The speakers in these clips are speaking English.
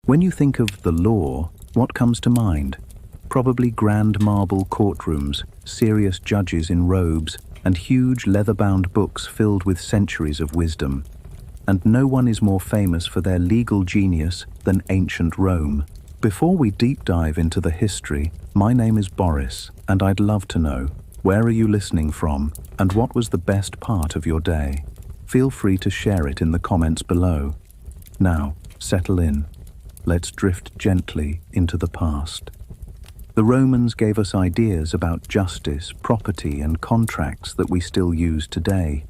When you think of the law, what comes to mind? Probably grand marble courtrooms, serious judges in robes, and huge leather-bound books filled with centuries of wisdom. And no one is more famous for their legal genius than ancient Rome. Before we deep dive into the history, my name is Boris, and I'd love to know, where are you listening from, and what was the best part of your day? Feel free to share it in the comments below. Now, settle in. Let's drift gently into the past. The Romans gave us ideas about justice, property, and contracts that we still use today.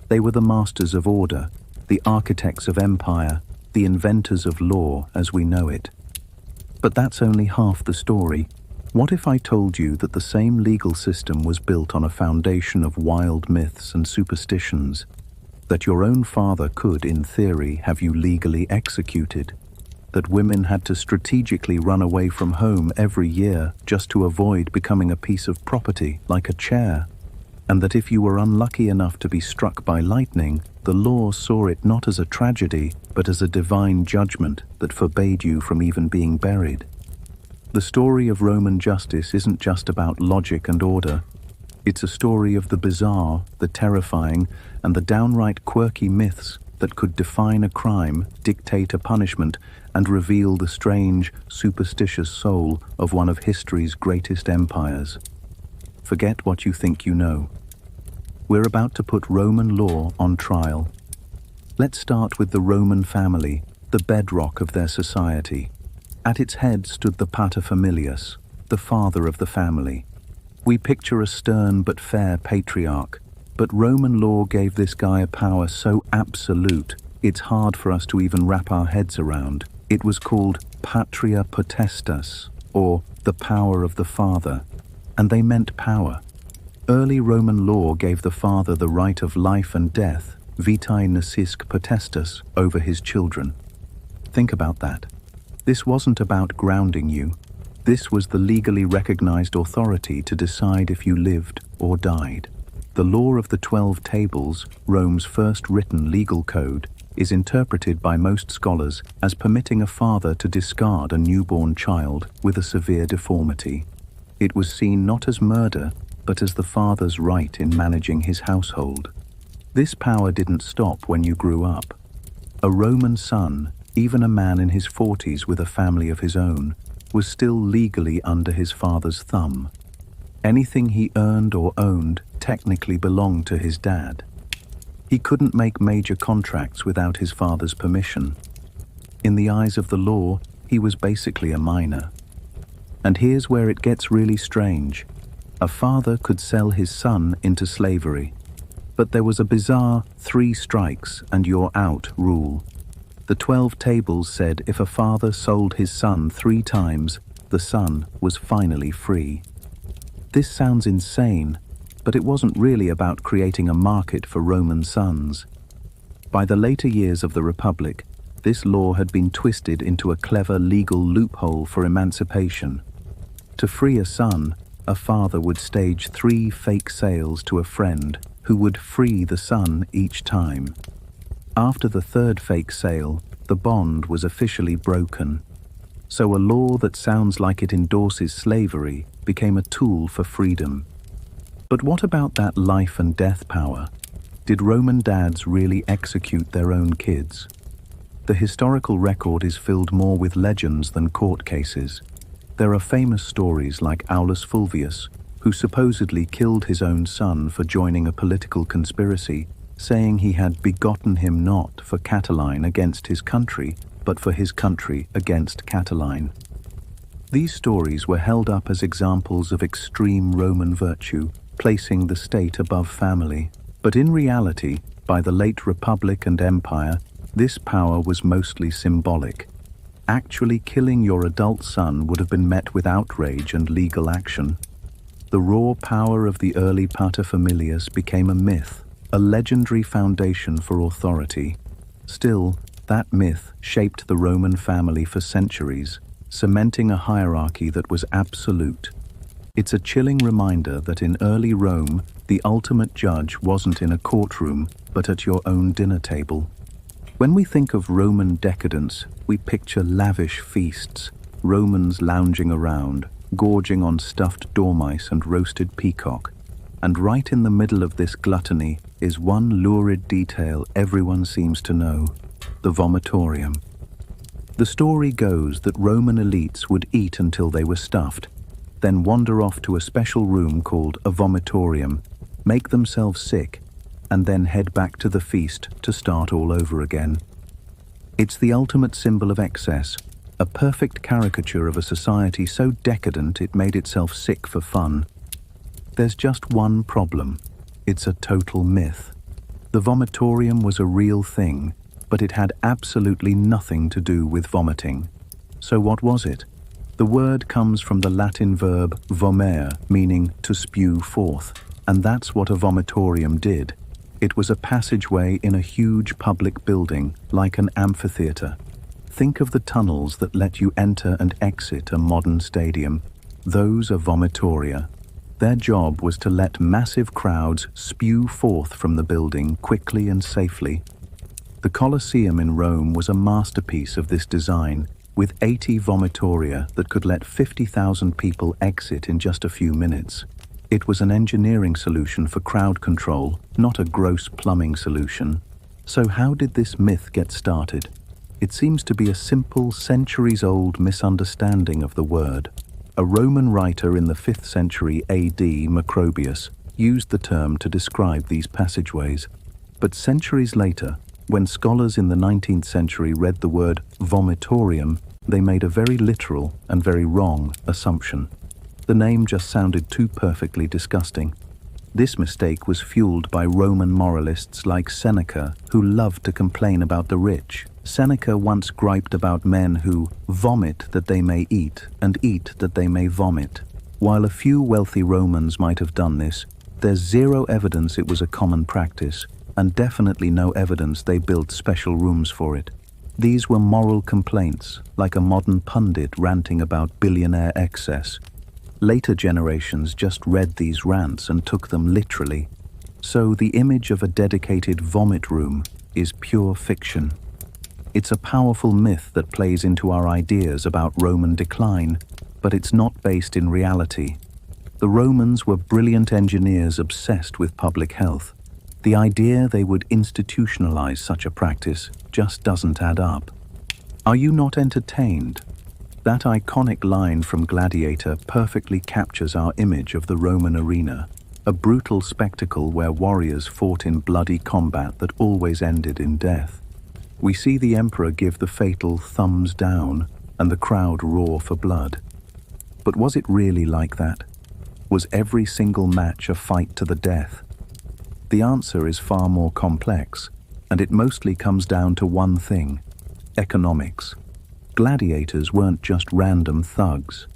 They were the masters of order, the architects of empire, the inventors of law as we know it. But that's only half the story. What if I told you that the same legal system was built on a foundation of wild myths and superstitions? That your own father could, in theory, have you legally executed? That women had to strategically run away from home every year just to avoid becoming a piece of property, like a chair? And that if you were unlucky enough to be struck by lightning, the law saw it not as a tragedy, but as a divine judgment that forbade you from even being buried? The story of Roman justice isn't just about logic and order. It's a story of the bizarre, the terrifying, and the downright quirky myths that could define a crime, dictate a punishment, and reveal the strange, superstitious soul of one of history's greatest empires. Forget what you think you know. We're about to put Roman law on trial. Let's start with the Roman family, the bedrock of their society. At its head stood the paterfamilias, the father of the family. We picture a stern but fair patriarch, but Roman law gave this guy a power so absolute, it's hard for us to even wrap our heads around. It was called patria potestas, or the power of the father, and they meant power. Early Roman law gave the father the right of life and death, vitae nascisque potestas, over his children. Think about that. This wasn't about grounding you. This was the legally recognized authority to decide if you lived or died. The Law of the 12 Tables, Rome's first written legal code, is interpreted by most scholars as permitting a father to discard a newborn child with a severe deformity. It was seen not as murder, but as the father's right in managing his household. This power didn't stop when you grew up. A Roman son, even a man in his 40s with a family of his own, was still legally under his father's thumb. Anything he earned or owned technically belonged to his dad. He couldn't make major contracts without his father's permission. In the eyes of the law, he was basically a minor. And here's where it gets really strange. A father could sell his son into slavery, but there was a bizarre 3 strikes and you're out rule. The 12 Tables said if a father sold his son 3 times, the son was finally free. This sounds insane, but it wasn't really about creating a market for Roman sons. By the later years of the Republic, this law had been twisted into a clever legal loophole for emancipation. To free a son, a father would stage 3 fake sales to a friend who would free the son each time. After the 3rd fake sale, the bond was officially broken. So a law that sounds like it endorses slavery became a tool for freedom. But what about that life and death power? Did Roman dads really execute their own kids? The historical record is filled more with legends than court cases. There are famous stories like Aulus Fulvius, who supposedly killed his own son for joining a political conspiracy, saying he had begotten him not for Catiline against his country, but for his country against Catiline. These stories were held up as examples of extreme Roman virtue, placing the state above family. But in reality, by the late Republic and Empire, this power was mostly symbolic. Actually killing your adult son would have been met with outrage and legal action. The raw power of the early paterfamilias became a myth, a legendary foundation for authority. Still, that myth shaped the Roman family for centuries, cementing a hierarchy that was absolute. It's a chilling reminder that in early Rome, the ultimate judge wasn't in a courtroom, but at your own dinner table. When we think of Roman decadence, we picture lavish feasts, Romans lounging around, gorging on stuffed dormice and roasted peacock. And right in the middle of this gluttony is one lurid detail everyone seems to know: the vomitorium. The story goes that Roman elites would eat until they were stuffed, then wander off to a special room called a vomitorium, make themselves sick, and then head back to the feast to start all over again. It's the ultimate symbol of excess, a perfect caricature of a society so decadent it made itself sick for fun. There's just one problem: it's a total myth. The vomitorium was a real thing, but it had absolutely nothing to do with vomiting. So what was it? The word comes from the Latin verb vomere, meaning to spew forth, and that's what a vomitorium did. It was a passageway in a huge public building, like an amphitheater. Think of the tunnels that let you enter and exit a modern stadium. Those are vomitoria. Their job was to let massive crowds spew forth from the building quickly and safely. The Colosseum in Rome was a masterpiece of this design, with 80 vomitoria that could let 50,000 people exit in just a few minutes. It was an engineering solution for crowd control, not a gross plumbing solution. So how did this myth get started? It seems to be a simple, centuries-old misunderstanding of the word. A Roman writer in the 5th century AD, Macrobius, used the term to describe these passageways. But centuries later, when scholars in the 19th century read the word vomitorium, they made a very literal and very wrong assumption. The name just sounded too perfectly disgusting. This mistake was fueled by Roman moralists like Seneca, who loved to complain about the rich. Seneca once griped about men who vomit that they may eat and eat that they may vomit. While a few wealthy Romans might have done this, there's zero evidence it was a common practice, and definitely no evidence they built special rooms for it. These were moral complaints, like a modern pundit ranting about billionaire excess. Later generations just read these rants and took them literally. So the image of a dedicated vomit room is pure fiction. It's a powerful myth that plays into our ideas about Roman decline, but it's not based in reality. The Romans were brilliant engineers obsessed with public health. The idea they would institutionalize such a practice just doesn't add up. Are you not entertained? That iconic line from Gladiator perfectly captures our image of the Roman arena, a brutal spectacle where warriors fought in bloody combat that always ended in death. We see the emperor give the fatal thumbs down and the crowd roar for blood. But was it really like that? Was every single match a fight to the death? The answer is far more complex, and it mostly comes down to one thing: economics. Gladiators weren't just random thugs.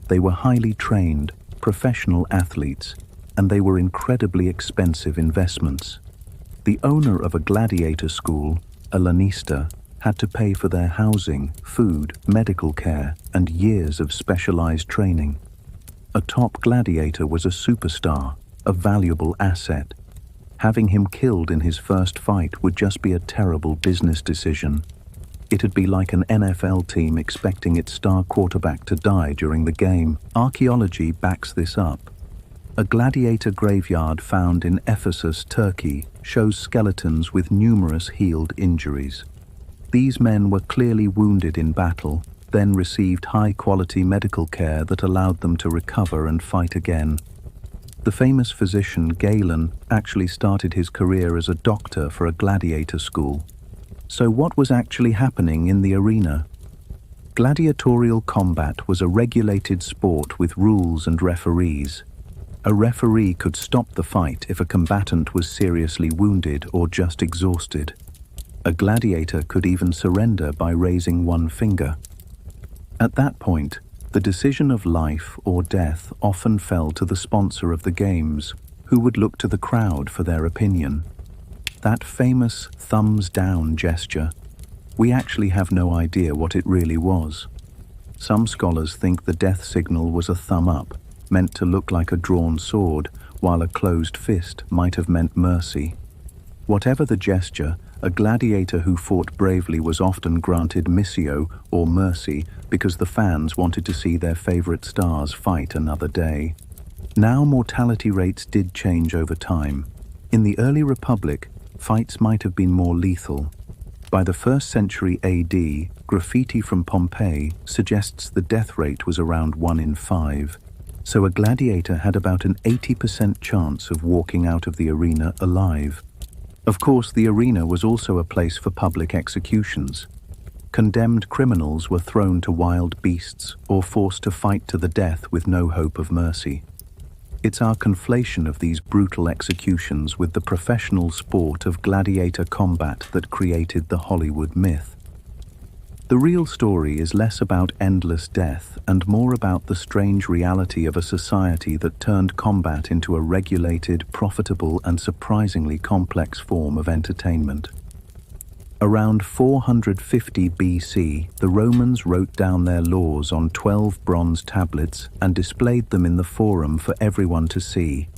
They were highly trained, professional athletes, and they were incredibly expensive investments. The owner of a gladiator school, a lanista, had to pay for their housing, food, medical care, and years of specialized training. A top gladiator was a superstar, a valuable asset. Having him killed in his first fight would just be a terrible business decision. It'd be like an NFL team expecting its star quarterback to die during the game. Archaeology backs this up. A gladiator graveyard found in Ephesus, Turkey, shows skeletons with numerous healed injuries. These men were clearly wounded in battle, then received high-quality medical care that allowed them to recover and fight again. The famous physician Galen actually started his career as a doctor for a gladiator school. So what was actually happening in the arena? Gladiatorial combat was a regulated sport with rules and referees. A referee could stop the fight if a combatant was seriously wounded or just exhausted. A gladiator could even surrender by raising one finger. At that point, the decision of life or death often fell to the sponsor of the games, who would look to the crowd for their opinion. That famous thumbs down gesture, we actually have no idea what it really was. Some scholars think the death signal was a thumb up, meant to look like a drawn sword, while a closed fist might have meant mercy. Whatever the gesture, A gladiator who fought bravely was often granted missio or mercy because the fans wanted to see their favorite stars fight another day. Now mortality rates did change over time. In the early Republic, fights might have been more lethal. By the 1st century AD, graffiti from Pompeii suggests the death rate was around 1 in 5. So a gladiator had about an 80% chance of walking out of the arena alive. Of course, the arena was also a place for public executions. Condemned criminals were thrown to wild beasts or forced to fight to the death with no hope of mercy. It's our conflation of these brutal executions with the professional sport of gladiator combat that created the Hollywood myth. The real story is less about endless death and more about the strange reality of a society that turned combat into a regulated, profitable, and surprisingly complex form of entertainment. Around 450 BC, the Romans wrote down their laws on 12 bronze tablets and displayed them in the Forum for everyone to see.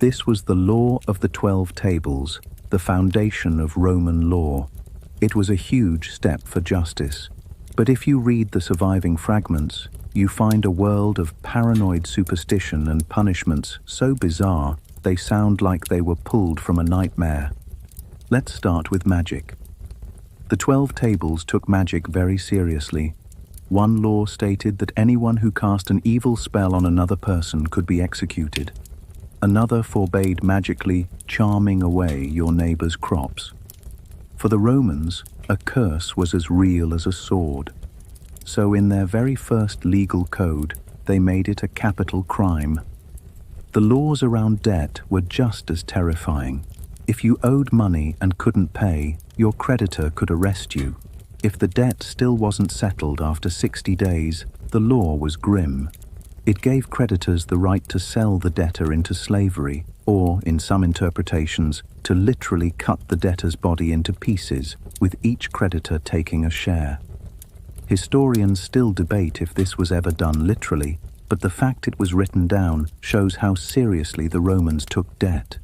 This was the Law of the 12 Tables, the foundation of Roman law. It was a huge step for justice. But if you read the surviving fragments, you find a world of paranoid superstition and punishments so bizarre they sound like they were pulled from a nightmare. Let's start with magic. The 12 Tables took magic very seriously. One law stated that anyone who cast an evil spell on another person could be executed. Another forbade magically charming away your neighbor's crops. For the Romans, a curse was as real as a sword. So in their very first legal code, they made it a capital crime. The laws around debt were just as terrifying. If you owed money and couldn't pay, your creditor could arrest you. If the debt still wasn't settled after 60 days, the law was grim. It gave creditors the right to sell the debtor into slavery, or, in some interpretations, to literally cut the debtor's body into pieces, with each creditor taking a share. Historians still debate if this was ever done literally, but the fact it was written down shows how seriously the Romans took debt.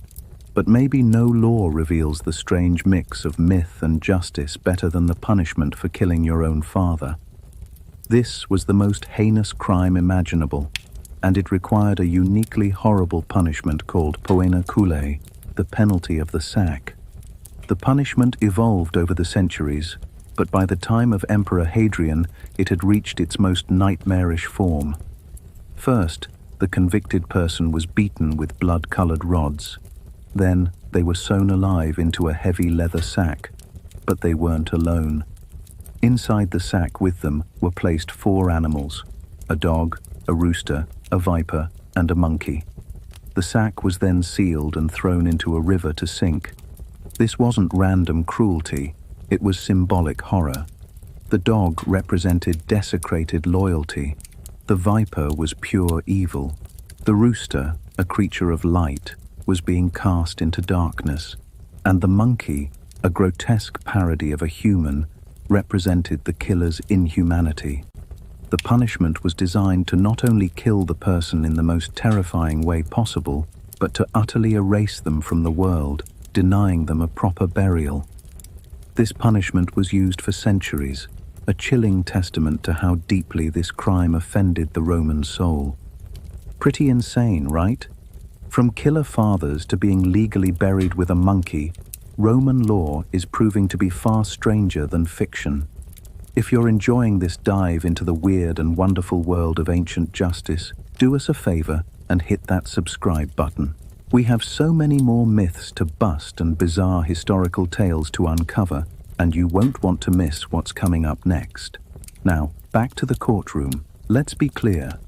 But maybe no law reveals the strange mix of myth and justice better than the punishment for killing your own father. This was the most heinous crime imaginable, and it required a uniquely horrible punishment called poena culae, the penalty of the sack. The punishment evolved over the centuries, but by the time of Emperor Hadrian, it had reached its most nightmarish form. First, the convicted person was beaten with blood-colored rods. Then, they were sewn alive into a heavy leather sack, but they weren't alone. Inside the sack with them were placed 4 animals: a dog, a rooster, a viper, and a monkey. The sack was then sealed and thrown into a river to sink. This wasn't random cruelty, it was symbolic horror. The dog represented desecrated loyalty. The viper was pure evil. The rooster, a creature of light, was being cast into darkness. And the monkey, a grotesque parody of a human, represented the killer's inhumanity. The punishment was designed to not only kill the person in the most terrifying way possible, but to utterly erase them from the world, denying them a proper burial. This punishment was used for centuries, a chilling testament to how deeply this crime offended the Roman soul. Pretty insane, right? From killer fathers to being legally buried with a monkey, Roman law is proving to be far stranger than fiction. If you're enjoying this dive into the weird and wonderful world of ancient justice, do us a favor and hit that subscribe button. We have so many more myths to bust and bizarre historical tales to uncover, and you won't want to miss what's coming up next. Now, back to the courtroom. Let's be clear.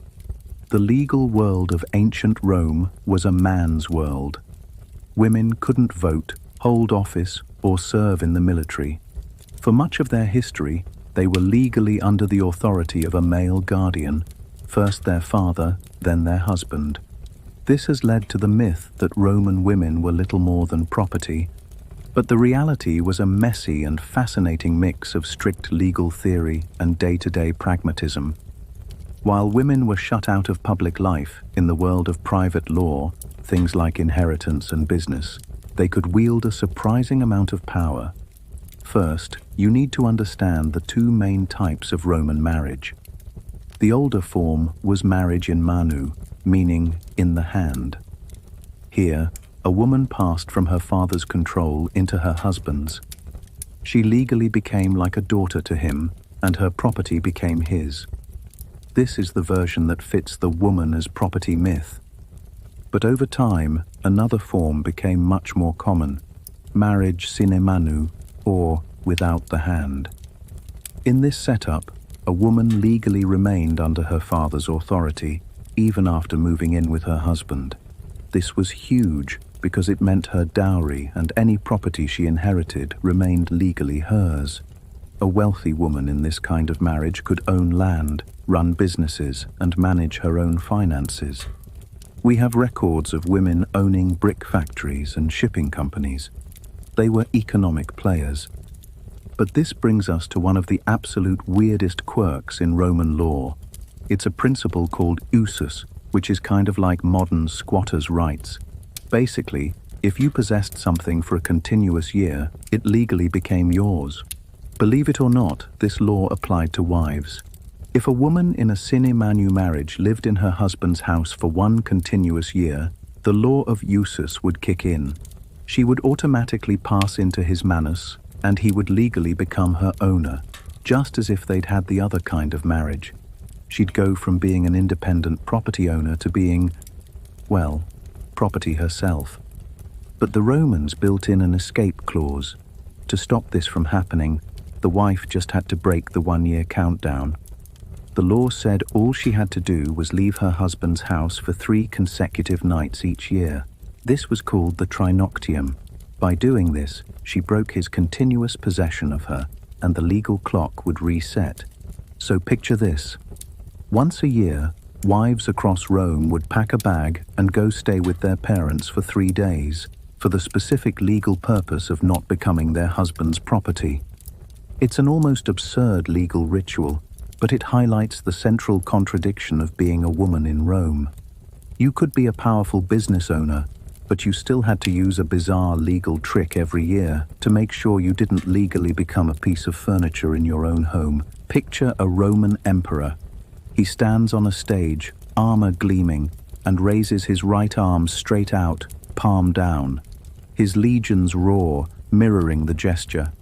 The legal world of ancient Rome was a man's world. Women couldn't vote, hold office, or serve in the military. For much of their history, they were legally under the authority of a male guardian, first their father, then their husband. This has led to the myth that Roman women were little more than property, but the reality was a messy and fascinating mix of strict legal theory and day-to-day pragmatism. While women were shut out of public life in the world of private law, things like inheritance and business, they could wield a surprising amount of power. First, you need to understand the two main types of Roman marriage. The older form was marriage in manu, meaning in the hand. Here, a woman passed from her father's control into her husband's. She legally became like a daughter to him, and her property became his. This is the version that fits the woman as property myth. But over time, another form became much more common, marriage sine manu, or without the hand. In this setup, a woman legally remained under her father's authority, even after moving in with her husband. This was huge because it meant her dowry and any property she inherited remained legally hers. A wealthy woman in this kind of marriage could own land, run businesses, and manage her own finances. We have records of women owning brick factories and shipping companies. They were economic players. But this brings us to one of the absolute weirdest quirks in Roman law. It's a principle called usus, which is kind of like modern squatters' rights. Basically, if you possessed something for a continuous year, it legally became yours. Believe it or not, this law applied to wives. If a woman in a sine manu marriage lived in her husband's house for one continuous year, the law of usus would kick in. She would automatically pass into his manus, and he would legally become her owner, just as if they'd had the other kind of marriage. She'd go from being an independent property owner to being, well, property herself. But the Romans built in an escape clause. To stop this from happening, the wife just had to break the 1-year countdown. The law said all she had to do was leave her husband's house for 3 consecutive nights each year. This was called the trinoctium. By doing this, she broke his continuous possession of her, and the legal clock would reset. So picture this. Once a year, wives across Rome would pack a bag and go stay with their parents for 3 days, for the specific legal purpose of not becoming their husband's property. It's an almost absurd legal ritual, but it highlights the central contradiction of being a woman in Rome. You could be a powerful business owner, but you still had to use a bizarre legal trick every year to make sure you didn't legally become a piece of furniture in your own home. Picture a Roman emperor. He stands on a stage, armor gleaming, and raises his right arm straight out, palm down. His legions roar, mirroring the gesture.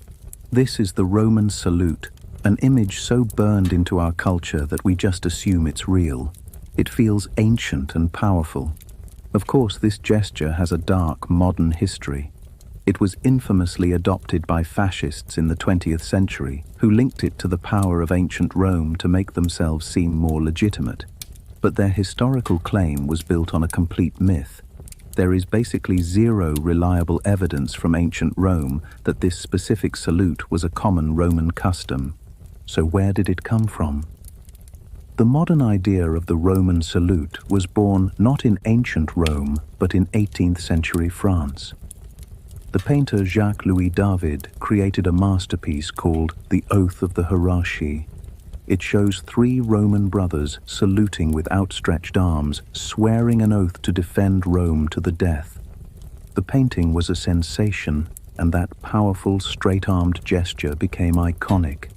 This is the Roman salute, an image so burned into our culture that we just assume it's real. It feels ancient and powerful. Of course, this gesture has a dark, modern history. It was infamously adopted by fascists in the 20th century, who linked it to the power of ancient Rome to make themselves seem more legitimate. But their historical claim was built on a complete myth. There is basically zero reliable evidence from ancient Rome that this specific salute was a common Roman custom. So where did it come from? The modern idea of the Roman salute was born not in ancient Rome, but in 18th century France. The painter Jacques-Louis David created a masterpiece called The Oath of the Hierarchy. It shows 3 Roman brothers saluting with outstretched arms, swearing an oath to defend Rome to the death. The painting was a sensation, and that powerful, straight-armed gesture became iconic.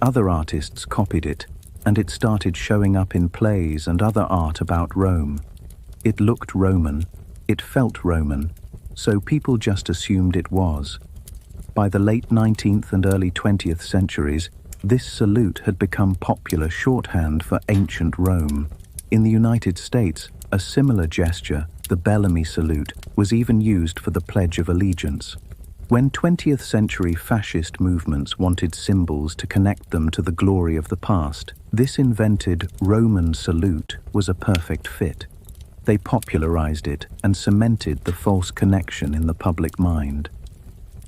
Other artists copied it, and it started showing up in plays and other art about Rome. It looked Roman, it felt Roman, so people just assumed it was. By the late 19th and early 20th centuries, this salute had become popular shorthand for ancient Rome. In the United States, a similar gesture, the Bellamy salute, was even used for the Pledge of Allegiance. When 20th century fascist movements wanted symbols to connect them to the glory of the past, this invented Roman salute was a perfect fit. They popularized it and cemented the false connection in the public mind.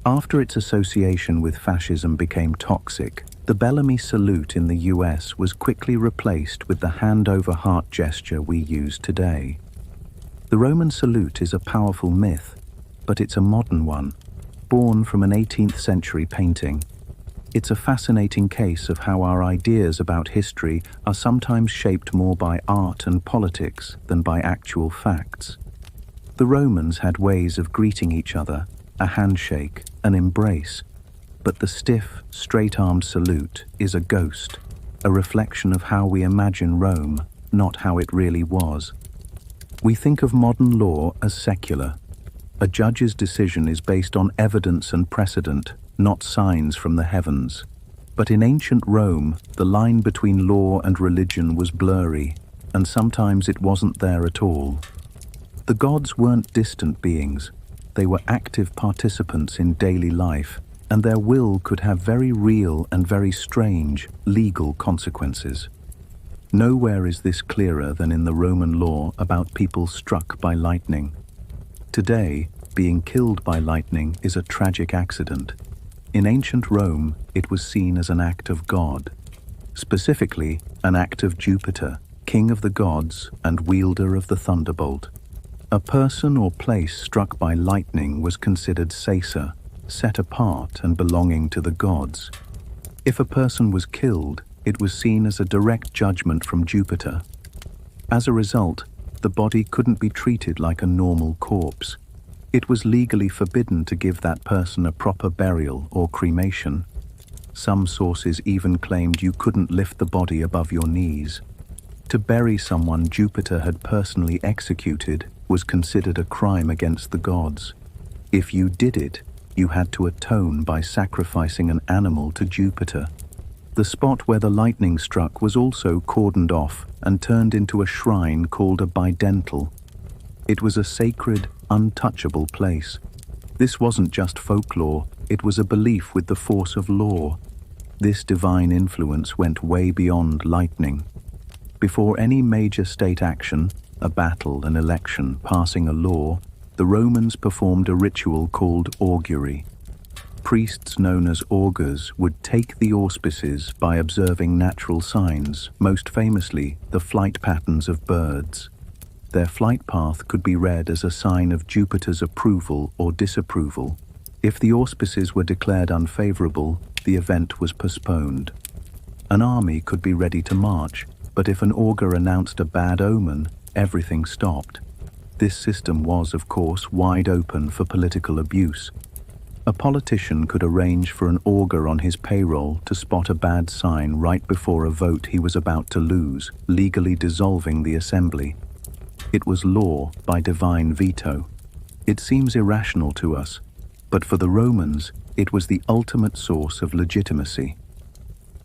After its association with fascism became toxic, the Bellamy salute in the US was quickly replaced with the hand-over-heart gesture we use today. The Roman salute is a powerful myth, but it's a modern one, born from an 18th century painting. It's a fascinating case of how our ideas about history are sometimes shaped more by art and politics than by actual facts. The Romans had ways of greeting each other, a handshake, an embrace. But the stiff, straight-armed salute is a ghost, a reflection of how we imagine Rome, not how it really was. We think of modern law as secular. A judge's decision is based on evidence and precedent, not signs from the heavens. But in ancient Rome, the line between law and religion was blurry, and sometimes it wasn't there at all. The gods weren't distant beings. They were active participants in daily life, and their will could have very real and very strange legal consequences. Nowhere is this clearer than in the Roman law about people struck by lightning. Today, being killed by lightning is a tragic accident. In ancient Rome, it was seen as an act of God, specifically an act of Jupiter, king of the gods and wielder of the thunderbolt. A person or place struck by lightning was considered sacer, set apart and belonging to the gods. If a person was killed, it was seen as a direct judgment from Jupiter. As a result, the body couldn't be treated like a normal corpse. It was legally forbidden to give that person a proper burial or cremation. Some sources even claimed you couldn't lift the body above your knees. To bury someone Jupiter had personally executed was considered a crime against the gods. If you did it, you had to atone by sacrificing an animal to Jupiter. The spot where the lightning struck was also cordoned off and turned into a shrine called a bidental. It was a sacred, untouchable place. This wasn't just folklore, it was a belief with the force of law. This divine influence went way beyond lightning. Before any major state action, a battle, an election, passing a law, the Romans performed a ritual called augury. Priests known as augurs would take the auspices by observing natural signs, most famously the flight patterns of birds. Their flight path could be read as a sign of Jupiter's approval or disapproval. If the auspices were declared unfavorable, the event was postponed. An army could be ready to march, but if an augur announced a bad omen, everything stopped. This system was, of course, wide open for political abuse. A politician could arrange for an augur on his payroll to spot a bad sign right before a vote he was about to lose, legally dissolving the assembly. It was law by divine veto. It seems irrational to us, but for the Romans, it was the ultimate source of legitimacy.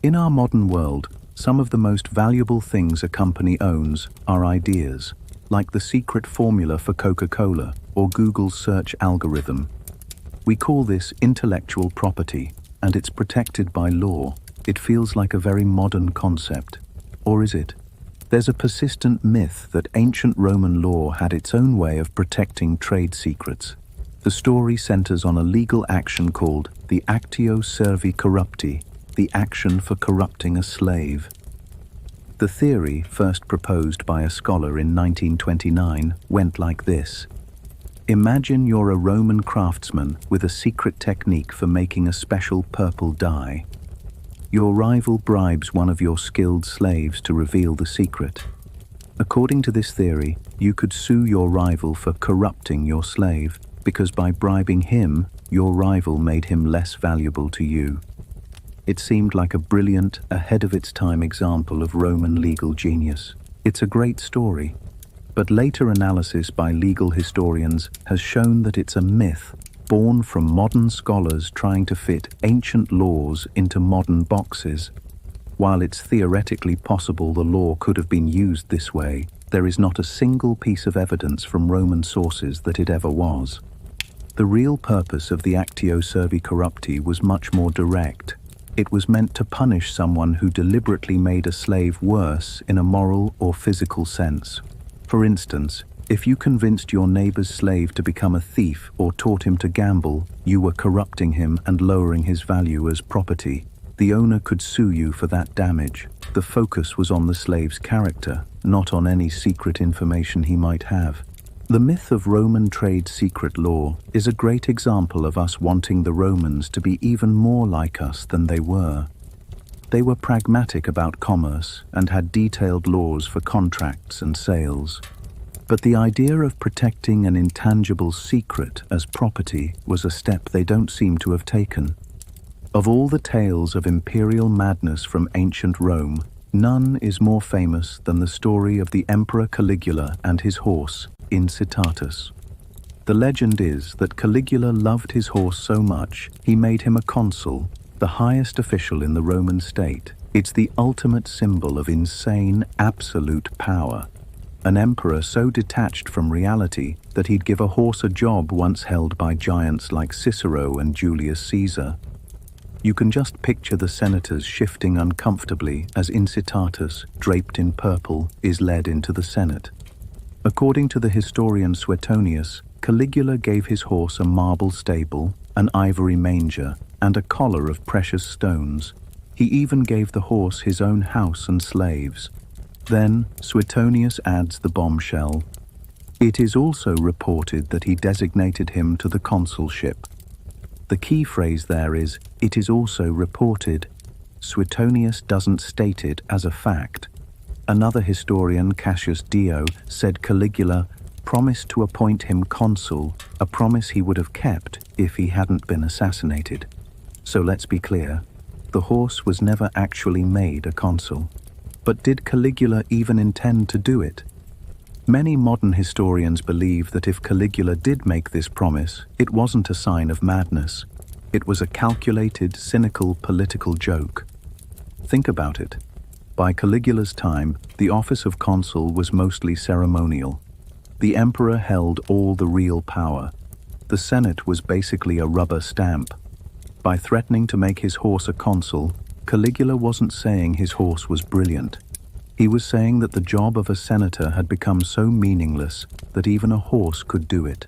In our modern world, some of the most valuable things a company owns are ideas, like the secret formula for Coca-Cola or Google's search algorithm. We call this intellectual property, and it's protected by law. It feels like a very modern concept. Or is it? There's a persistent myth that ancient Roman law had its own way of protecting trade secrets. The story centers on a legal action called the actio servi corrupti, the action for corrupting a slave. The theory, first proposed by a scholar in 1929, went like this. Imagine you're a Roman craftsman with a secret technique for making a special purple dye. Your rival bribes one of your skilled slaves to reveal the secret. According to this theory, you could sue your rival for corrupting your slave, because by bribing him, your rival made him less valuable to you. It seemed like a brilliant, ahead-of-its-time example of Roman legal genius. It's a great story, but later analysis by legal historians has shown that it's a myth born from modern scholars trying to fit ancient laws into modern boxes. While it's theoretically possible the law could have been used this way, there is not a single piece of evidence from Roman sources that it ever was. The real purpose of the actio servi corrupti was much more direct. It was meant to punish someone who deliberately made a slave worse in a moral or physical sense. For instance, if you convinced your neighbor's slave to become a thief or taught him to gamble, you were corrupting him and lowering his value as property. The owner could sue you for that damage. The focus was on the slave's character, not on any secret information he might have. The myth of Roman trade secret law is a great example of us wanting the Romans to be even more like us than they were. They were pragmatic about commerce and had detailed laws for contracts and sales. But the idea of protecting an intangible secret as property was a step they don't seem to have taken. Of all the tales of imperial madness from ancient Rome, none is more famous than the story of the Emperor Caligula and his horse, Incitatus. The legend is that Caligula loved his horse so much, he made him a consul, the highest official in the Roman state. It's the ultimate symbol of insane, absolute power. An emperor so detached from reality that he'd give a horse a job once held by giants like Cicero and Julius Caesar. You can just picture the senators shifting uncomfortably as Incitatus, draped in purple, is led into the Senate. According to the historian Suetonius, Caligula gave his horse a marble stable, an ivory manger, and a collar of precious stones. He even gave the horse his own house and slaves. Then Suetonius adds the bombshell. It is also reported that he designated him to the consulship. The key phrase there is, "it is also reported." Suetonius doesn't state it as a fact. Another historian, Cassius Dio, said Caligula promised to appoint him consul, a promise he would have kept if he hadn't been assassinated. So let's be clear, the horse was never actually made a consul. But did Caligula even intend to do it? Many modern historians believe that if Caligula did make this promise, it wasn't a sign of madness. It was a calculated, cynical political joke. Think about it. By Caligula's time, the office of consul was mostly ceremonial. The emperor held all the real power. The Senate was basically a rubber stamp. By threatening to make his horse a consul, Caligula wasn't saying his horse was brilliant. He was saying that the job of a senator had become so meaningless that even a horse could do it.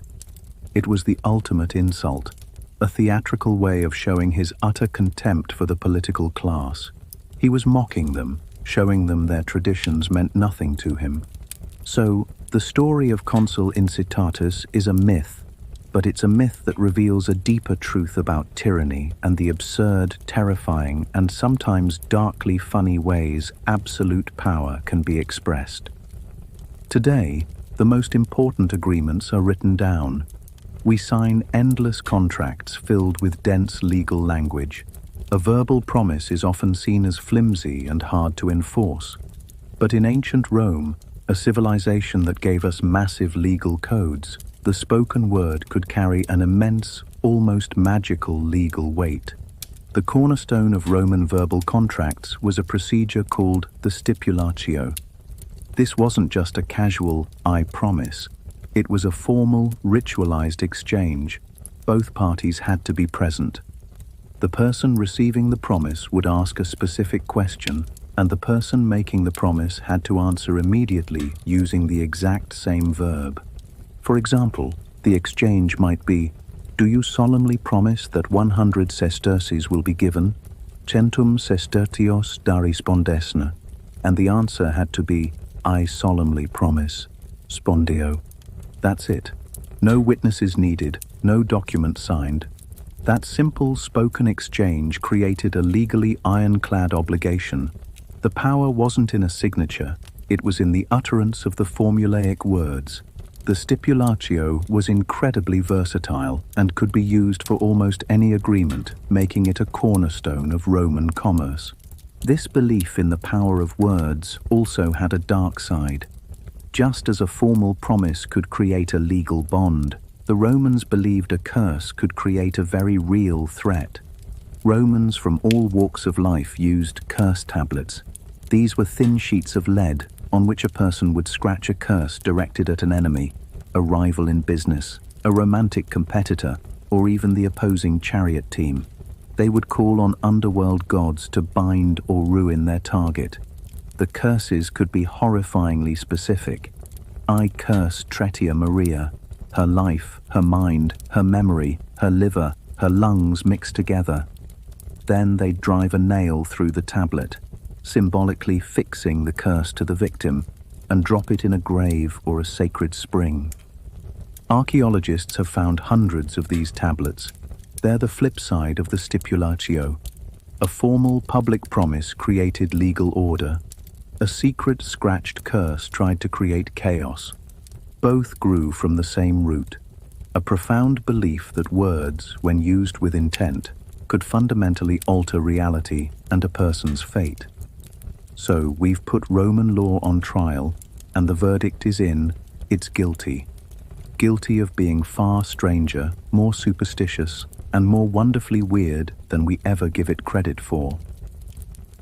It was the ultimate insult, a theatrical way of showing his utter contempt for the political class. He was mocking them, showing them their traditions meant nothing to him. So, the story of Consul Incitatus is a myth, but it's a myth that reveals a deeper truth about tyranny and the absurd, terrifying, and sometimes darkly funny ways absolute power can be expressed. Today, the most important agreements are written down. We sign endless contracts filled with dense legal language. A verbal promise is often seen as flimsy and hard to enforce. But in ancient Rome, a civilization that gave us massive legal codes, the spoken word could carry an immense, almost magical legal weight. The cornerstone of Roman verbal contracts was a procedure called the stipulatio. This wasn't just a casual, "I promise." It was a formal, ritualized exchange. Both parties had to be present. The person receiving the promise would ask a specific question, and the person making the promise had to answer immediately using the exact same verb. For example, the exchange might be, "Do you solemnly promise that 100 sesterces will be given? Centum sestertios da respondesne." And the answer had to be, "I solemnly promise." Spondio. That's it. No witnesses needed, no document signed. That simple spoken exchange created a legally ironclad obligation. The power wasn't in a signature, it was in the utterance of the formulaic words. The stipulatio was incredibly versatile and could be used for almost any agreement, making it a cornerstone of Roman commerce. This belief in the power of words also had a dark side. Just as a formal promise could create a legal bond, the Romans believed a curse could create a very real threat. Romans from all walks of life used curse tablets. These were thin sheets of lead on which a person would scratch a curse directed at an enemy, a rival in business, a romantic competitor, or even the opposing chariot team. They would call on underworld gods to bind or ruin their target. The curses could be horrifyingly specific. "I curse Tretia Maria, her life, her mind, her memory, her liver, her lungs mixed together." Then they'd drive a nail through the tablet, symbolically fixing the curse to the victim, and drop it in a grave or a sacred spring. Archaeologists have found hundreds of these tablets. They're the flip side of the stipulatio. A formal public promise created legal order. A secret scratched curse tried to create chaos. Both grew from the same root, a profound belief that words, when used with intent, could fundamentally alter reality and a person's fate. So we've put Roman law on trial, and the verdict is in: it's guilty. Guilty of being far stranger, more superstitious, and more wonderfully weird than we ever give it credit for.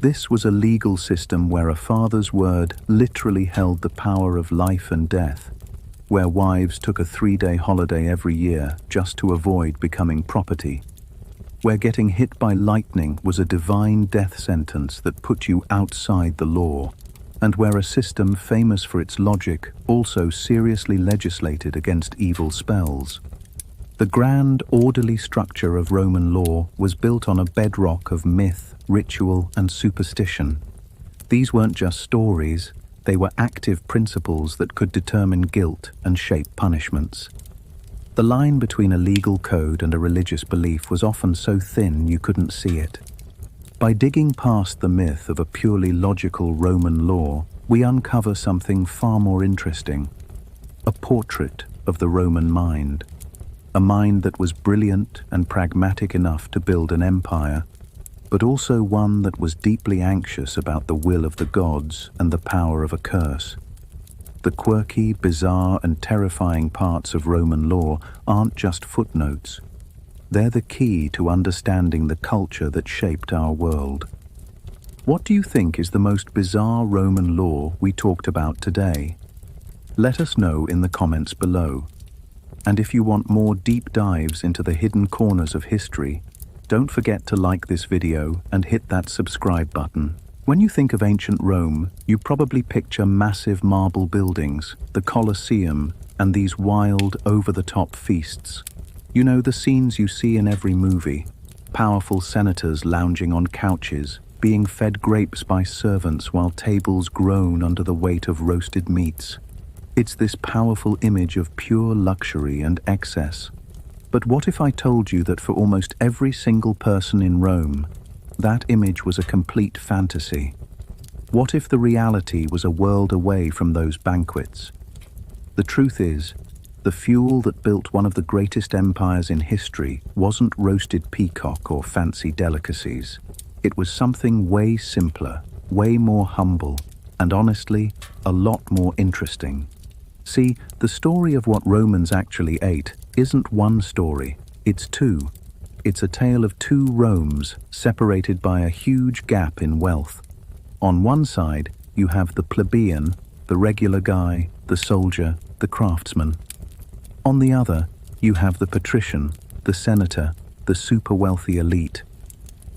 This was a legal system where a father's word literally held the power of life and death, where wives took a 3-day holiday every year just to avoid becoming property, where getting hit by lightning was a divine death sentence that put you outside the law, and where a system famous for its logic also seriously legislated against evil spells. The grand, orderly structure of Roman law was built on a bedrock of myth, ritual, and superstition. These weren't just stories, they were active principles that could determine guilt and shape punishments. The line between a legal code and a religious belief was often so thin you couldn't see it. By digging past the myth of a purely logical Roman law, we uncover something far more interesting: a portrait of the Roman mind. A mind that was brilliant and pragmatic enough to build an empire, but also one that was deeply anxious about the will of the gods and the power of a curse. The quirky, bizarre, and terrifying parts of Roman law aren't just footnotes. They're the key to understanding the culture that shaped our world. What do you think is the most bizarre Roman law we talked about today? Let us know in the comments below. And if you want more deep dives into the hidden corners of history, don't forget to like this video and hit that subscribe button. When you think of ancient Rome, you probably picture massive marble buildings, the Colosseum, and these wild, over-the-top feasts. You know, the scenes you see in every movie: powerful senators lounging on couches, being fed grapes by servants while tables groan under the weight of roasted meats. It's this powerful image of pure luxury and excess. But what if I told you that for almost every single person in Rome, that image was a complete fantasy? What if the reality was a world away from those banquets? The truth is, the fuel that built one of the greatest empires in history wasn't roasted peacock or fancy delicacies. It was something way simpler, way more humble, and honestly, a lot more interesting. See, the story of what Romans actually ate isn't one story, it's two. It's a tale of two Romes separated by a huge gap in wealth. On one side, you have the plebeian, the regular guy, the soldier, the craftsman. On the other, you have the patrician, the senator, the super wealthy elite.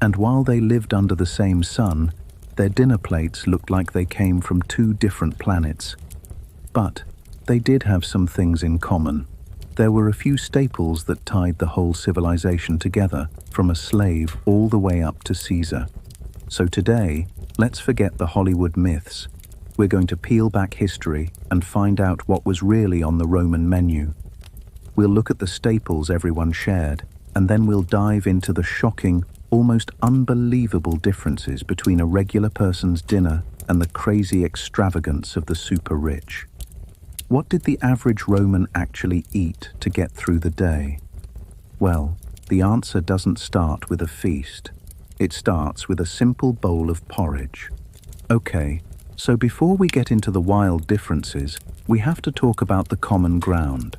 And while they lived under the same sun, their dinner plates looked like they came from two different planets. But they did have some things in common. There were a few staples that tied the whole civilization together, from a slave all the way up to Caesar. So today, let's forget the Hollywood myths. We're going to peel back history and find out what was really on the Roman menu. We'll look at the staples everyone shared, and then we'll dive into the shocking, almost unbelievable differences between a regular person's dinner and the crazy extravagance of the super rich. What did the average Roman actually eat to get through the day? Well, the answer doesn't start with a feast. It starts with a simple bowl of porridge. Okay, so before we get into the wild differences, we have to talk about the common ground.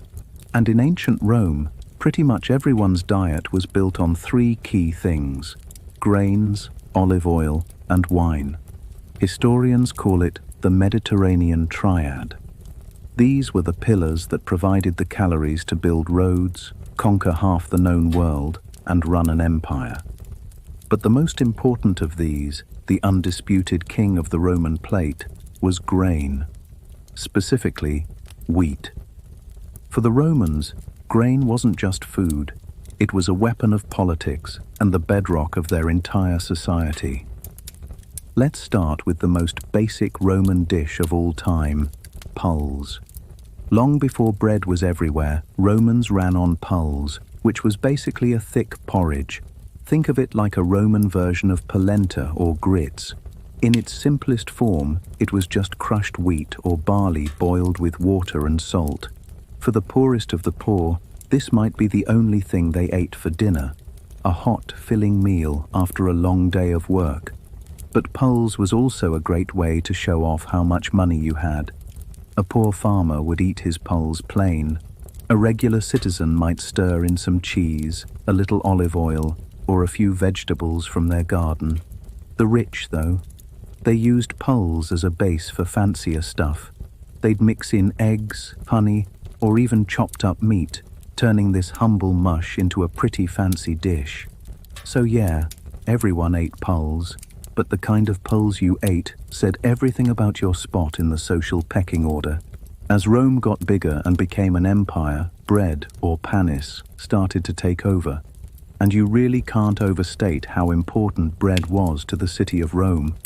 And in ancient Rome, pretty much everyone's diet was built on three key things: grains, olive oil, and wine. Historians call it the Mediterranean Triad. These were the pillars that provided the calories to build roads, conquer half the known world, and run an empire. But the most important of these, the undisputed king of the Roman plate, was grain, specifically wheat. For the Romans, grain wasn't just food, it was a weapon of politics and the bedrock of their entire society. Let's start with the most basic Roman dish of all time: pulse. Long before bread was everywhere, Romans ran on pulse, which was basically a thick porridge. Think of it like a Roman version of polenta or grits. In its simplest form, it was just crushed wheat or barley boiled with water and salt. For the poorest of the poor, this might be the only thing they ate for dinner. a hot, filling meal after a long day of work. But pulse was also a great way to show off how much money you had. A poor farmer would eat his pulse plain. A regular citizen might stir in some cheese, a little olive oil, or a few vegetables from their garden. The rich, though, they used pulse as a base for fancier stuff. They'd mix in eggs, honey, or even chopped up meat, turning this humble mush into a pretty fancy dish. So yeah, everyone ate pulse, but the kind of pulse you ate said everything about your spot in the social pecking order. As Rome got bigger and became an empire, bread, or panis, started to take over. And you really can't overstate how important bread was to the city of Rome.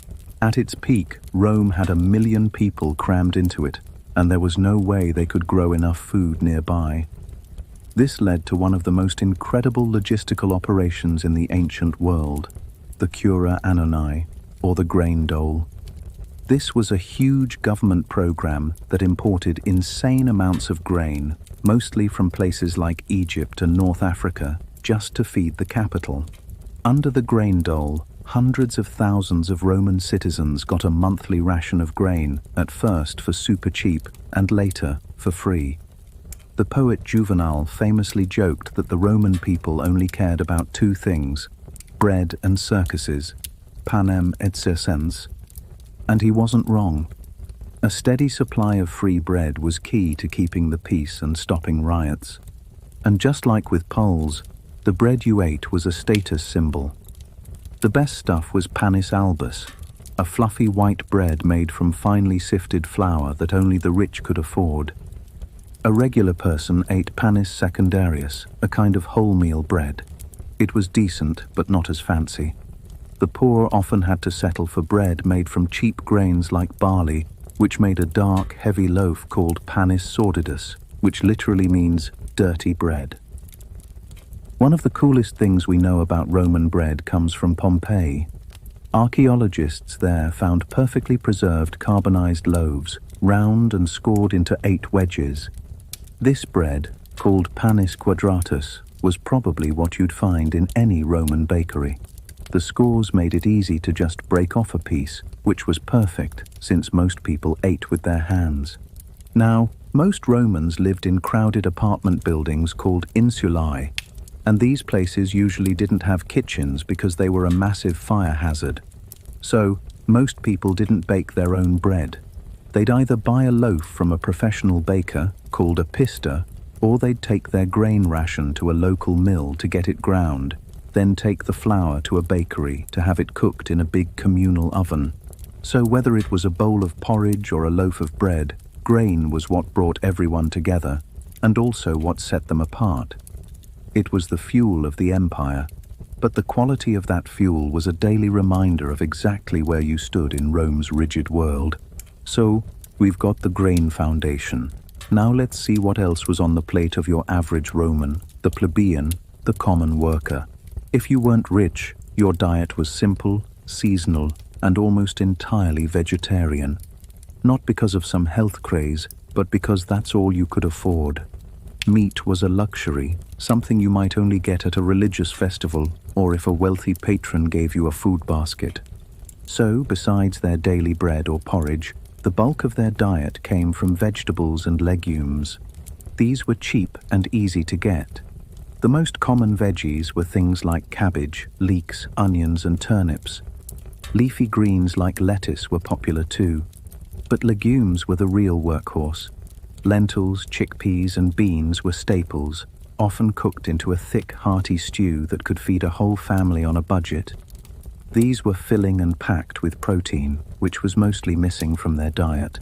At its peak, Rome had 1 million people crammed into it, and there was no way they could grow enough food nearby. This led to one of the most incredible logistical operations in the ancient world, the Cura Annoni, or the grain dole. This was a huge government program that imported insane amounts of grain, mostly from places like Egypt and North Africa, just to feed the capital. Under the grain dole, hundreds of thousands of Roman citizens got a monthly ration of grain, at first for super cheap and later for free. The poet Juvenal famously joked that the Roman people only cared about 2 things: bread and circuses, panem et circens. And he wasn't wrong. A steady supply of free bread was key to keeping the peace and stopping riots. And just like with pulse, the bread you ate was a status symbol. The best stuff was panis albus, a fluffy white bread made from finely sifted flour that only the rich could afford. A regular person ate panis secundarius, a kind of wholemeal bread. It was decent, but not as fancy. The poor often had to settle for bread made from cheap grains like barley, which made a dark, heavy loaf called panis sordidus, which literally means dirty bread. One of the coolest things we know about Roman bread comes from Pompeii. Archaeologists there found perfectly preserved carbonized loaves, round and scored into 8 wedges. This bread, called panis quadratus, was probably what you'd find in any Roman bakery. The scores made it easy to just break off a piece, which was perfect since most people ate with their hands. Now, most Romans lived in crowded apartment buildings called insulae, and these places usually didn't have kitchens because they were a massive fire hazard. So, most people didn't bake their own bread. They'd either buy a loaf from a professional baker, called a pista, or they'd take their grain ration to a local mill to get it ground, then take the flour to a bakery to have it cooked in a big communal oven. So whether it was a bowl of porridge or a loaf of bread, grain was what brought everyone together, and also what set them apart. It was the fuel of the empire, but the quality of that fuel was a daily reminder of exactly where you stood in Rome's rigid world. So, we've got the grain foundation. Now let's see what else was on the plate of your average Roman, the plebeian, the common worker. If you weren't rich, your diet was simple, seasonal, and almost entirely vegetarian. Not because of some health craze, but because that's all you could afford. Meat was a luxury, something you might only get at a religious festival or if a wealthy patron gave you a food basket. So, besides their daily bread or porridge, the bulk of their diet came from vegetables and legumes. These were cheap and easy to get. The most common veggies were things like cabbage, leeks, onions, and turnips. Leafy greens like lettuce were popular too. But legumes were the real workhorse. Lentils, chickpeas, and beans were staples, often cooked into a thick, hearty stew that could feed a whole family on a budget. These were filling and packed with protein, which was mostly missing from their diet.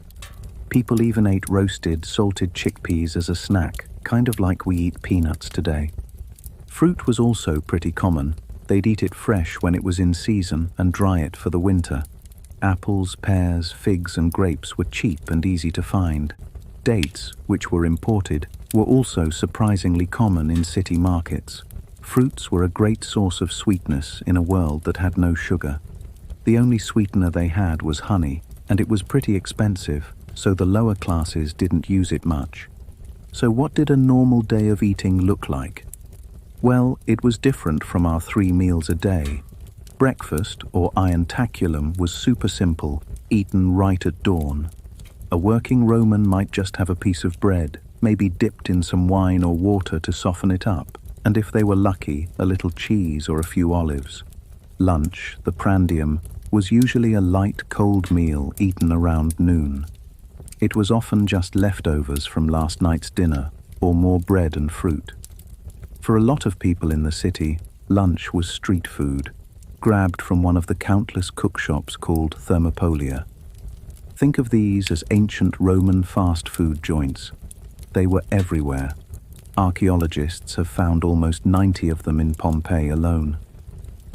People even ate roasted, salted chickpeas as a snack, kind of like we eat peanuts today. Fruit was also pretty common. They'd eat it fresh when it was in season and dry it for the winter. Apples, pears, figs, and grapes were cheap and easy to find. Dates, which were imported, were also surprisingly common in city markets. Fruits were a great source of sweetness in a world that had no sugar. The only sweetener they had was honey, and it was pretty expensive, so the lower classes didn't use it much. So what did a normal day of eating look like? Well, it was different from our 3 meals a day. Breakfast, or ientaculum, was super simple, eaten right at dawn. A working Roman might just have a piece of bread, maybe dipped in some wine or water to soften it up, and if they were lucky, a little cheese or a few olives. Lunch, the prandium, was usually a light, cold meal eaten around noon. It was often just leftovers from last night's dinner, or more bread and fruit. For a lot of people in the city, lunch was street food, grabbed from one of the countless cookshops called thermopolia. Think of these as ancient Roman fast food joints. They were everywhere. Archaeologists have found almost 90 of them in Pompeii alone.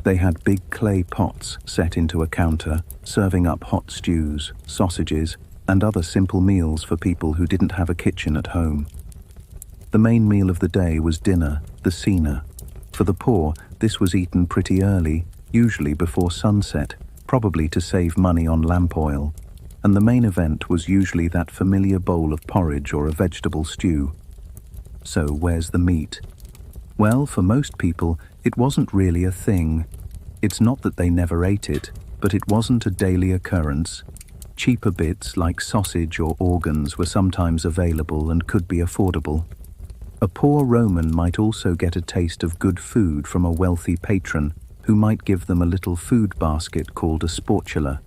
They had big clay pots set into a counter, serving up hot stews, sausages, and other simple meals for people who didn't have a kitchen at home. The main meal of the day was dinner, the cena. For the poor, this was eaten pretty early, usually before sunset, probably to save money on lamp oil. And the main event was usually that familiar bowl of porridge or a vegetable stew. So where's the meat? Well, for most people, it wasn't really a thing. It's not that they never ate it, but it wasn't a daily occurrence. Cheaper bits like sausage or organs were sometimes available and could be affordable. A poor Roman might also get a taste of good food from a wealthy patron who might give them a little food basket called a sportula.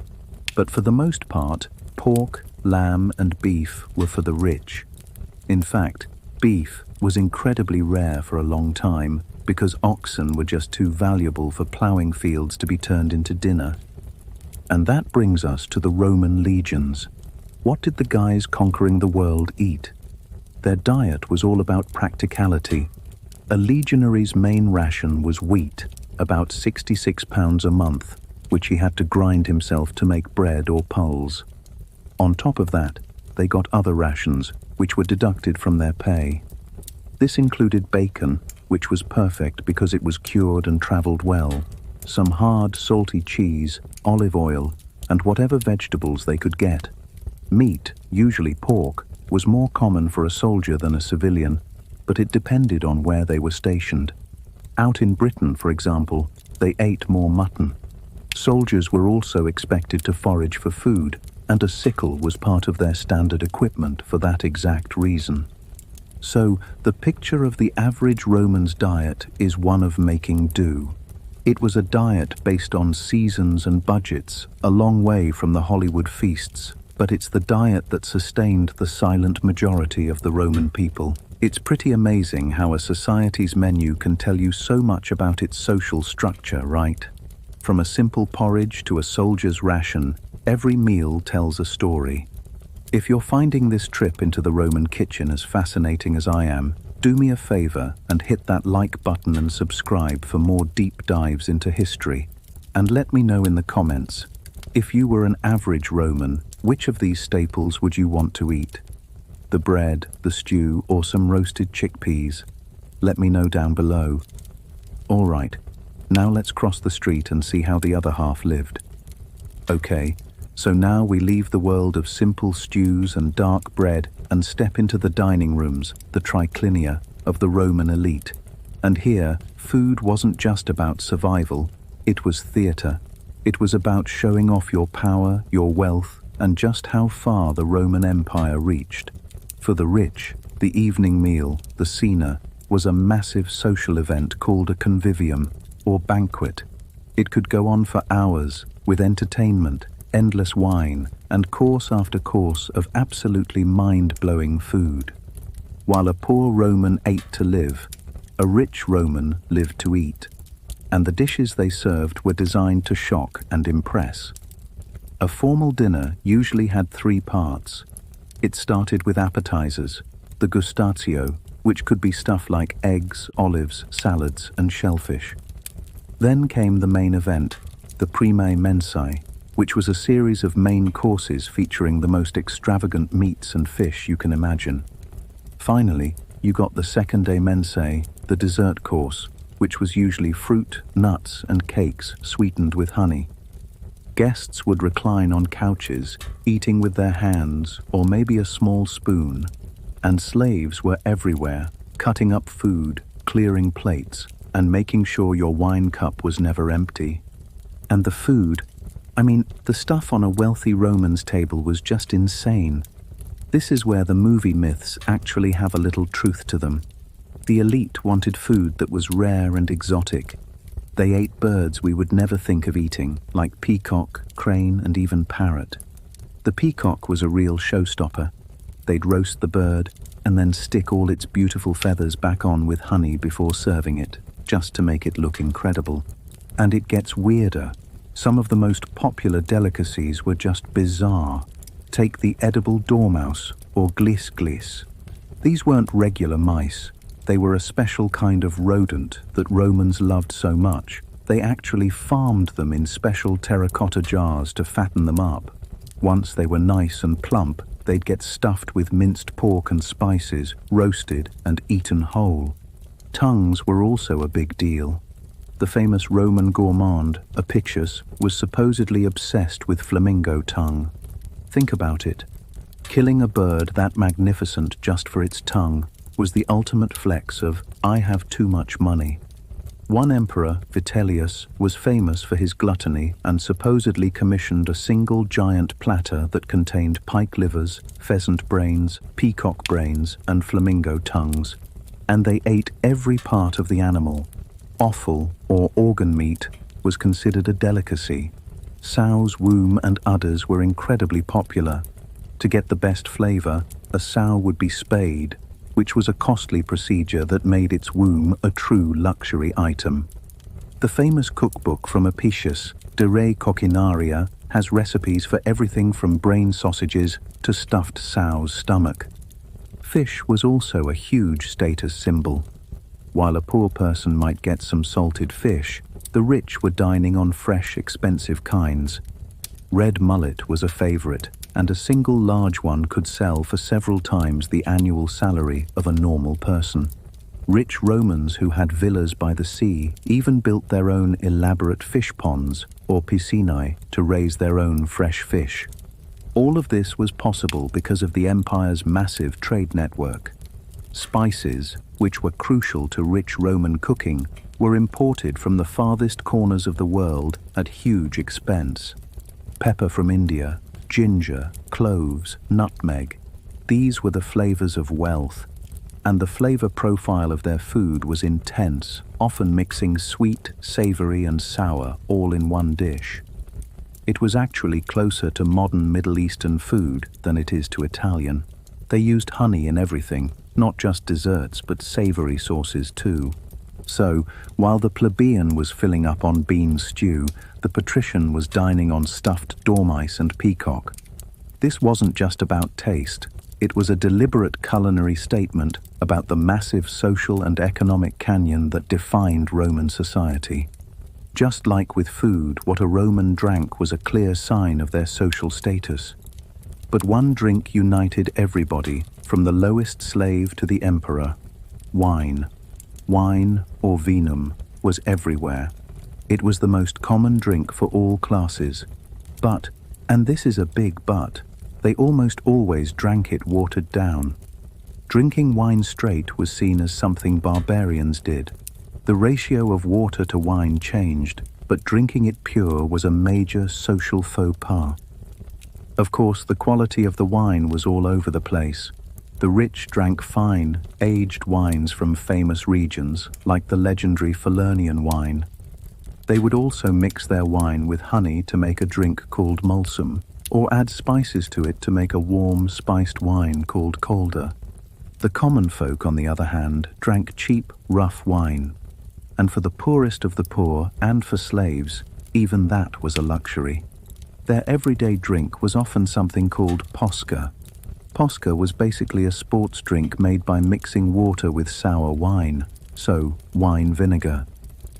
But for the most part, pork, lamb, and beef were for the rich. In fact, beef was incredibly rare for a long time because oxen were just too valuable for ploughing fields to be turned into dinner. And that brings us to the Roman legions. What did the guys conquering the world eat? Their diet was all about practicality. A legionary's main ration was wheat, about 66 pounds a month, which he had to grind himself to make bread or pulse. On top of that, they got other rations, which were deducted from their pay. This included bacon, which was perfect because it was cured and traveled well, some hard, salty cheese, olive oil, and whatever vegetables they could get. Meat, usually pork, was more common for a soldier than a civilian, but it depended on where they were stationed. Out in Britain, for example, they ate more mutton. Soldiers were also expected to forage for food, and a sickle was part of their standard equipment for that exact reason. So, the picture of the average Roman's diet is one of making do. It was a diet based on seasons and budgets, a long way from the Hollywood feasts, but it's the diet that sustained the silent majority of the Roman people. It's pretty amazing how a society's menu can tell you so much about its social structure, right? From a simple porridge to a soldier's ration, every meal tells a story. If you're finding this trip into the Roman kitchen as fascinating as I am, do me a favor and hit that like button and subscribe for more deep dives into history. And let me know in the comments, if you were an average Roman, which of these staples would you want to eat? The bread, the stew, or some roasted chickpeas? Let me know down below. All right, now let's cross the street and see how the other half lived. Okay, so now we leave the world of simple stews and dark bread and step into the dining rooms, the triclinia, of the Roman elite. And here, food wasn't just about survival, it was theatre. It was about showing off your power, your wealth, and just how far the Roman Empire reached. For the rich, the evening meal, the cena, was a massive social event called a convivium, or banquet. It could go on for hours, with entertainment, endless wine, and course after course of absolutely mind-blowing food. While a poor Roman ate to live, a rich Roman lived to eat, and the dishes they served were designed to shock and impress. A formal dinner usually had 3 parts. It started with appetizers, the gustatio, which could be stuff like eggs, olives, salads, and shellfish. Then came the main event, the primae mensae, which was a series of main courses featuring the most extravagant meats and fish you can imagine. Finally, you got the secondae mensae, the dessert course, which was usually fruit, nuts, and cakes sweetened with honey. Guests would recline on couches, eating with their hands or maybe a small spoon, and slaves were everywhere, cutting up food, clearing plates and making sure your wine cup was never empty. And the food, the stuff on a wealthy Roman's table was just insane. This is where the movie myths actually have a little truth to them. The elite wanted food that was rare and exotic. They ate birds we would never think of eating, like peacock, crane, and even parrot. The peacock was a real showstopper. They'd roast the bird and then stick all its beautiful feathers back on with honey before serving it, just to make it look incredible. And it gets weirder. Some of the most popular delicacies were just bizarre. Take the edible dormouse, or glis glis. These weren't regular mice. They were a special kind of rodent that Romans loved so much, they actually farmed them in special terracotta jars to fatten them up. Once they were nice and plump, they'd get stuffed with minced pork and spices, roasted and eaten whole. Tongues were also a big deal. The famous Roman gourmand, Apicius, was supposedly obsessed with flamingo tongue. Think about it. Killing a bird that magnificent just for its tongue was the ultimate flex of, I have too much money. One emperor, Vitellius, was famous for his gluttony and supposedly commissioned a single giant platter that contained pike livers, pheasant brains, peacock brains, and flamingo tongues. And they ate every part of the animal. Offal, or organ meat, was considered a delicacy. Sow's womb and udders were incredibly popular. To get the best flavor, a sow would be spayed, which was a costly procedure that made its womb a true luxury item. The famous cookbook from Apicius, De Re Coquinaria, has recipes for everything from brain sausages to stuffed sow's stomach. Fish was also a huge status symbol. While a poor person might get some salted fish, the rich were dining on fresh, expensive kinds. Red mullet was a favorite, and a single large one could sell for several times the annual salary of a normal person. Rich Romans who had villas by the sea even built their own elaborate fish ponds, or piscinae, to raise their own fresh fish. All of this was possible because of the empire's massive trade network. Spices, which were crucial to rich Roman cooking, were imported from the farthest corners of the world at huge expense. Pepper from India, ginger, cloves, nutmeg. These were the flavors of wealth, and the flavor profile of their food was intense, often mixing sweet, savory, and sour all in one dish. It was actually closer to modern Middle Eastern food than it is to Italian. They used honey in everything, not just desserts but savory sauces too. So, while the plebeian was filling up on bean stew, the patrician was dining on stuffed dormice and peacock. This wasn't just about taste. It was a deliberate culinary statement about the massive social and economic canyon that defined Roman society. Just like with food, what a Roman drank was a clear sign of their social status. But one drink united everybody, from the lowest slave to the emperor: wine. Wine, or vinum, was everywhere. It was the most common drink for all classes. But, and this is a big but, they almost always drank it watered down. Drinking wine straight was seen as something barbarians did. The ratio of water to wine changed, but drinking it pure was a major social faux pas. Of course, the quality of the wine was all over the place. The rich drank fine, aged wines from famous regions, like the legendary Falernian wine. They would also mix their wine with honey to make a drink called mulsum, or add spices to it to make a warm, spiced wine called colder. The common folk, on the other hand, drank cheap, rough wine. And for the poorest of the poor, and for slaves, even that was a luxury. Their everyday drink was often something called posca. Posca was basically a sports drink made by mixing water with sour wine, so wine vinegar.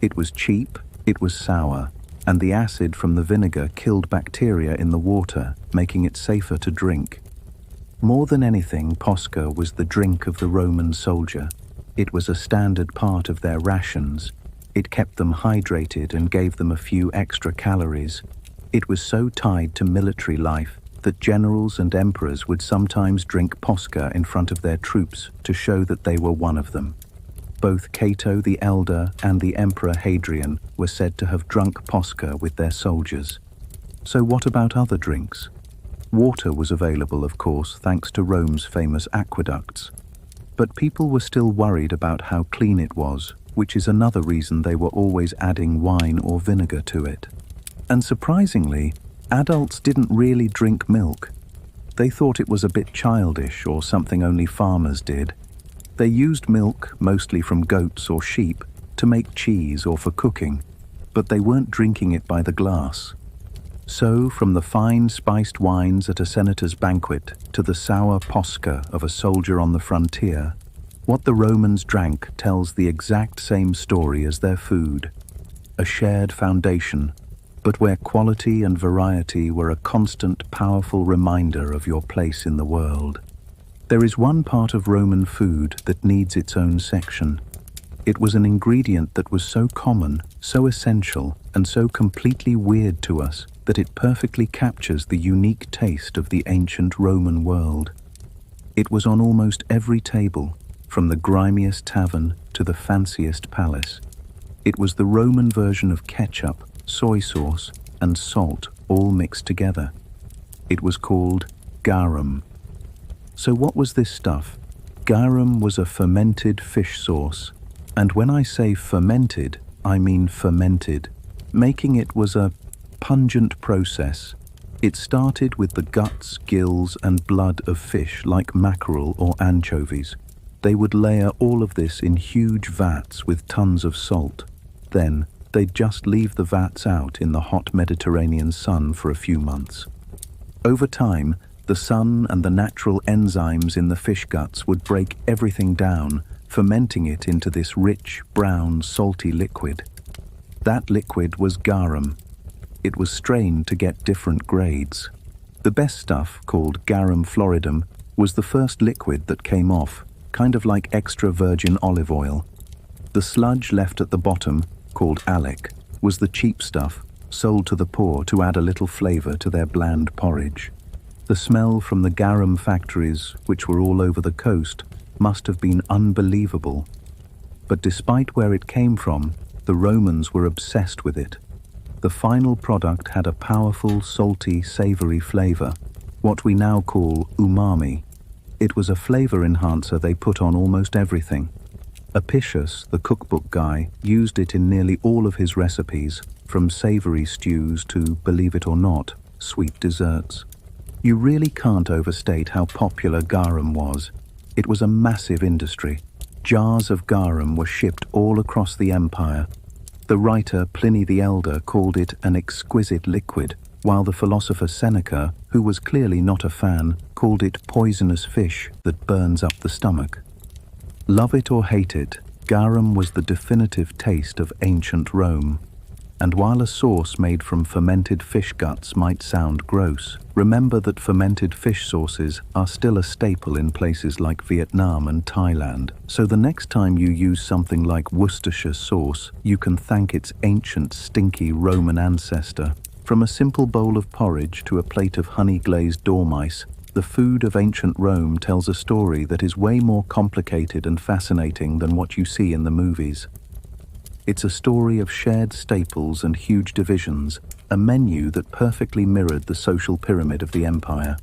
It was cheap, it was sour, and the acid from the vinegar killed bacteria in the water, making it safer to drink. More than anything, posca was the drink of the Roman soldier. It was a standard part of their rations. It kept them hydrated and gave them a few extra calories. It was so tied to military life that generals and emperors would sometimes drink posca in front of their troops to show that they were one of them. Both Cato the Elder and the Emperor Hadrian were said to have drunk posca with their soldiers. So what about other drinks? Water was available, of course, thanks to Rome's famous aqueducts. But people were still worried about how clean it was, which is another reason they were always adding wine or vinegar to it. And surprisingly, adults didn't really drink milk. They thought it was a bit childish or something only farmers did. They used milk, mostly from goats or sheep, to make cheese or for cooking, but they weren't drinking it by the glass. So, from the fine spiced wines at a senator's banquet to the sour posca of a soldier on the frontier, what the Romans drank tells the exact same story as their food. A shared foundation, but where quality and variety were a constant, powerful reminder of your place in the world. There is one part of Roman food that needs its own section. It was an ingredient that was so common, so essential, and so completely weird to us that it perfectly captures the unique taste of the ancient Roman world. It was on almost every table, from the grimiest tavern to the fanciest palace. It was the Roman version of ketchup, soy sauce, and salt all mixed together. It was called garum. So what was this stuff? Garum was a fermented fish sauce. And when I say fermented, I mean fermented. Making it was a pungent process. It started with the guts, gills, and blood of fish like mackerel or anchovies. They would layer all of this in huge vats with tons of salt. Then, they'd just leave the vats out in the hot Mediterranean sun for a few months. Over time, the sun and the natural enzymes in the fish guts would break everything down, fermenting it into this rich, brown, salty liquid. That liquid was garum. It was strained to get different grades. The best stuff, called garum floridum, was the first liquid that came off, kind of like extra virgin olive oil. The sludge left at the bottom, called alec, was the cheap stuff, sold to the poor to add a little flavor to their bland porridge. The smell from the garum factories, which were all over the coast, must have been unbelievable. But despite where it came from, the Romans were obsessed with it. The final product had a powerful, salty, savory flavor, what we now call umami. It was a flavor enhancer they put on almost everything. Apicius, the cookbook guy, used it in nearly all of his recipes, from savory stews to, believe it or not, sweet desserts. You really can't overstate how popular garum was. It was a massive industry. Jars of garum were shipped all across the empire. The writer Pliny the Elder called it an exquisite liquid, while the philosopher Seneca, who was clearly not a fan, called it poisonous fish that burns up the stomach. Love it or hate it, garum was the definitive taste of ancient Rome. And while a sauce made from fermented fish guts might sound gross, remember that fermented fish sauces are still a staple in places like Vietnam and Thailand. So the next time you use something like Worcestershire sauce, you can thank its ancient, stinky Roman ancestor. From a simple bowl of porridge to a plate of honey-glazed dormice, the food of ancient Rome tells a story that is way more complicated and fascinating than what you see in the movies. It's a story of shared staples and huge divisions, a menu that perfectly mirrored the social pyramid of the empire.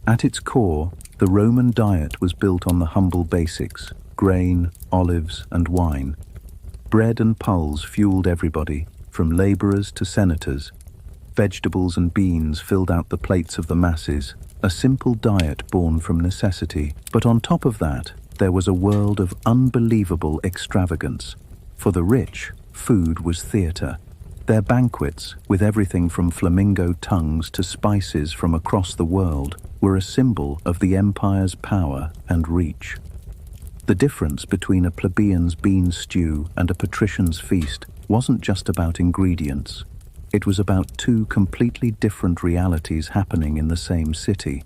At its core, the Roman diet was built on the humble basics: grain, olives, and wine. Bread and pulse fueled everybody, from laborers to senators. Vegetables and beans filled out the plates of the masses, a simple diet born from necessity. But on top of that, there was a world of unbelievable extravagance. For the rich, food was theater. Their banquets, with everything from flamingo tongues to spices from across the world, were a symbol of the empire's power and reach. The difference between a plebeian's bean stew and a patrician's feast wasn't just about ingredients. It was about two completely different realities happening in the same city.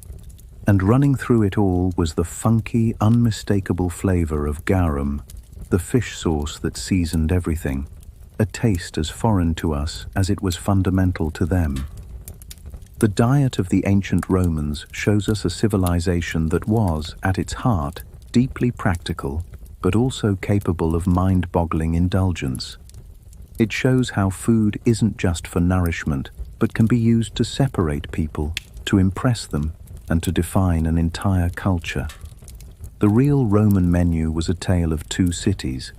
And running through it all was the funky, unmistakable flavor of garum, the fish sauce that seasoned everything, a taste as foreign to us as it was fundamental to them. The diet of the ancient Romans shows us a civilization that was, at its heart, deeply practical, but also capable of mind-boggling indulgence. It shows how food isn't just for nourishment, but can be used to separate people, to impress them, and to define an entire culture. The real Roman menu was a tale of two cities.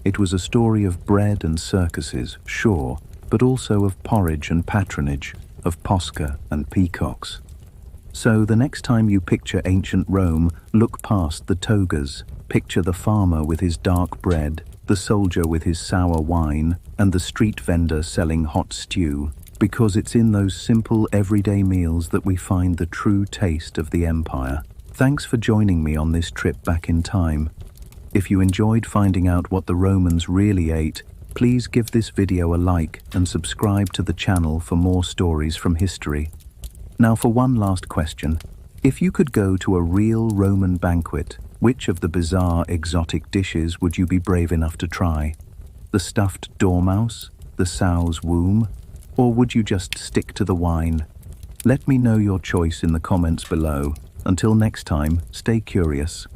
It was a story of bread and circuses, sure, but also of porridge and patronage, of posca and peacocks. So the next time you picture ancient Rome, look past the togas, picture the farmer with his dark bread, the soldier with his sour wine, and the street vendor selling hot stew, because it's in those simple everyday meals that we find the true taste of the empire. Thanks for joining me on this trip back in time. If you enjoyed finding out what the Romans really ate, please give this video a like and subscribe to the channel for more stories from history. Now for one last question. If you could go to a real Roman banquet, which of the bizarre exotic dishes would you be brave enough to try? The stuffed dormouse? The sow's womb? Or would you just stick to the wine? Let me know your choice in the comments below. Until next time, stay curious.